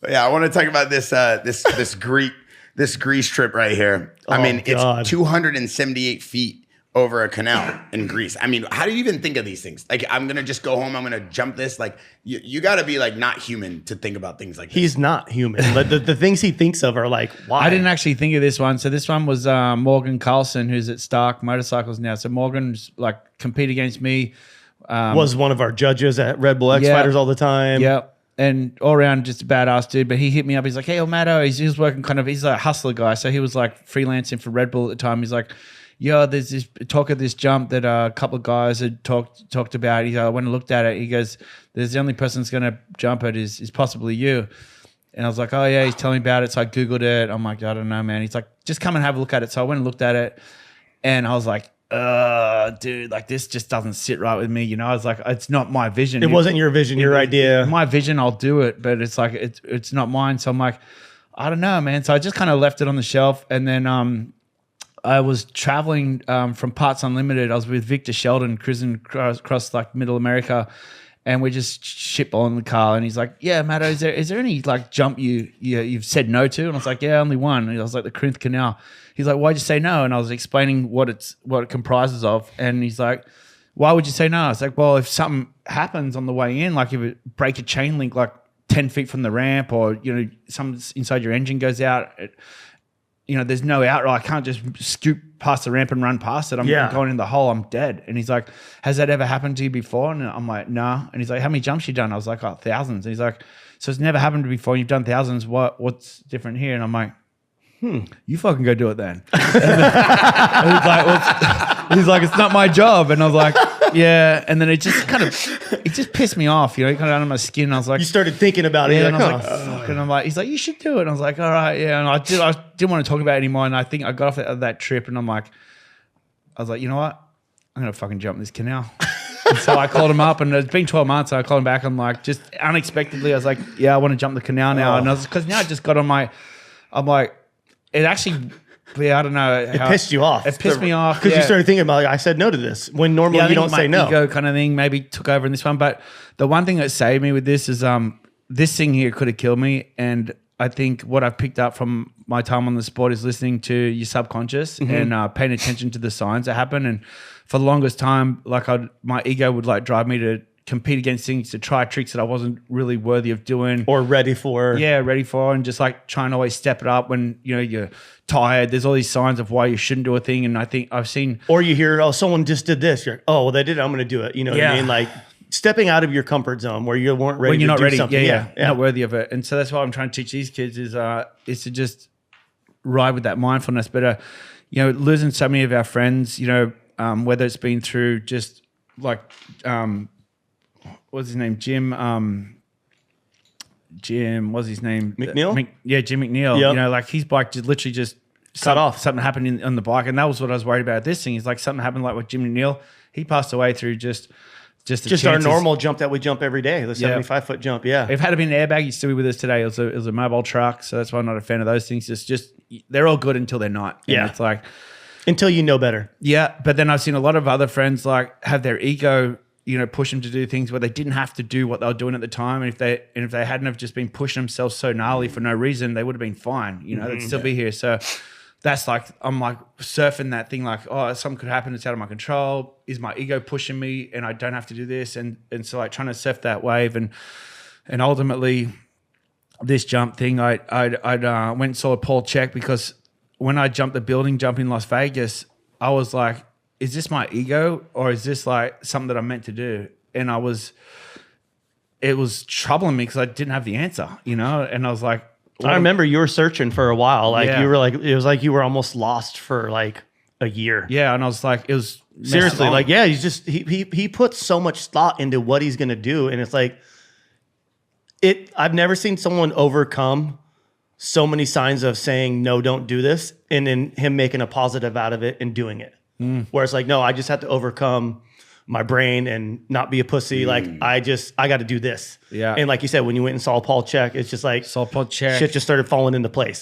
Yeah, I want to talk about this Greece trip right here. I mean, it's 278 feet over a canal in Greece. I mean, how do you even think of these things? Like, I'm gonna just go home. I'm gonna jump this. Like, you got to be like not human to think about things like this. He's not human. But the things he thinks of are like, why? I didn't actually think of this one. So this one was Morgan Carlson, who's at Stark Motorcycles now. So Morgan's like compete against me. Was one of our judges at Red Bull X Fighters all the time. Yeah. And all around just a badass dude. But he hit me up. He's like, hey, Matto. He was working he's a hustler guy. So he was like freelancing for Red Bull at the time. He's like, yeah, there's this talk of this jump that a couple of guys had talked about. He I went and looked at it. He goes, there's the only person that's going to jump it is possibly you. And I was like, oh, yeah, he's telling me about it. So I Googled it. I'm like, I don't know, man. He's like, just come and have a look at it. So I went and looked at it. And I was like, dude, like this just doesn't sit right with me. You know, I was like, it's not my vision. It wasn't your vision, your idea. My vision, I'll do it. But it's like, it's not mine. So I'm like, I don't know, man. So I just kind of left it on the shelf. And then I was traveling from Parts Unlimited. I was with Victor Sheldon cruising across like middle America, and we just shitballing the car. And he's like, yeah, Matt, is there any like jump you've said no to? And I was like, yeah, only one. And I was like, the Corinth Canal. He's like, why'd you say no? And I was explaining what it comprises of. And he's like, why would you say no? I was like, well, if something happens on the way in, like if it break a chain link like 10 feet from the ramp, or something inside your engine goes out, there's no out. I can't just scoop past the ramp and run past it. I'm going in the hole. I'm dead. And he's like, has that ever happened to you before? And I'm like, no. And he's like, how many jumps you done? I was like, oh, thousands. And he's like, so it's never happened before. You've done thousands. What's different here? And I'm like, you fucking go do it then. And he's like, it's not my job. And I was like, yeah. And then it just pissed me off. It kind of under my skin. I was like, you started thinking about it. Yeah, and I was like, fuck. And I'm like, he's like, you should do it. And I was like, all right, yeah. And I didn't want to talk about it anymore. And I think I got off that trip, and I was like, you know what? I'm gonna fucking jump this canal. And so I called him up, and it's been 12 months. So I called him back. I'm like, just unexpectedly, I was like, yeah, I want to jump the canal now. And because now I just got on I'm like, it actually, I don't know. It pissed you off. It pissed me off. Because you started thinking about, like, I said no to this. When normally you don't say no. Ego kind of thing maybe took over in this one. But the one thing that saved me with this is this thing here could have killed me. And I think what I've picked up from my time on the sport is listening to your subconscious and paying attention to the signs that happen. And for the longest time, like my ego would like drive me to compete against things, to try tricks that I wasn't really worthy of doing or ready for. Yeah, ready for, and just like trying to always step it up when you're tired. There's all these signs of why you shouldn't do a thing, and I think I've seen. Or you hear, oh, someone just did this. You're like, oh, well, they did it. I'm going to do it. You know what I mean? Like stepping out of your comfort zone where you weren't ready. When you're to not do ready, something. yeah, not worthy of it. And so that's what I'm trying to teach these kids is to just ride with that mindfulness. But losing so many of our friends, whether it's been through just like. What's his name? Jim, what's his name? McNeil? Jim McNeil. Yep. Like his bike just literally just cut off. Something happened on the bike. And that was what I was worried about this thing. Is like something happened like with Jim McNeil. He passed away through just our normal jump that we jump every day, the 75-foot jump. Yeah. If it had been an airbag, he'd still be with us today. It was a mobile truck. So that's why I'm not a fan of those things. It's just, they're all good until they're not. And it's like. Until you know better. Yeah. But then I've seen a lot of other friends like have their ego push them to do things where they didn't have to do what they were doing at the time. And if they hadn't have just been pushing themselves so gnarly for no reason, they would have been fine. They'd still be here. So that's like, I'm like surfing that thing like, oh, something could happen. It's out of my control. Is my ego pushing me and I don't have to do this? And so like trying to surf that wave and ultimately this jump thing, I went and saw Paul Check because when I jumped the building jump in Las Vegas, I was like, is this my ego or is this like something that I'm meant to do? And it was troubling me because I didn't have the answer, and I was like, I remember you were searching for a while. Like you were like, it was like you were almost lost for like a year. Yeah. And I was like, it was seriously like, yeah, he puts so much thought into what he's going to do. And it's like, I've never seen someone overcome so many signs of saying, no, don't do this. And then him making a positive out of it and doing it. Where it's like, no, I just have to overcome my brain and not be a pussy. Like I got to do this. Yeah. And like you said, when you went and saw Paul Check, it's just like shit just started falling into place.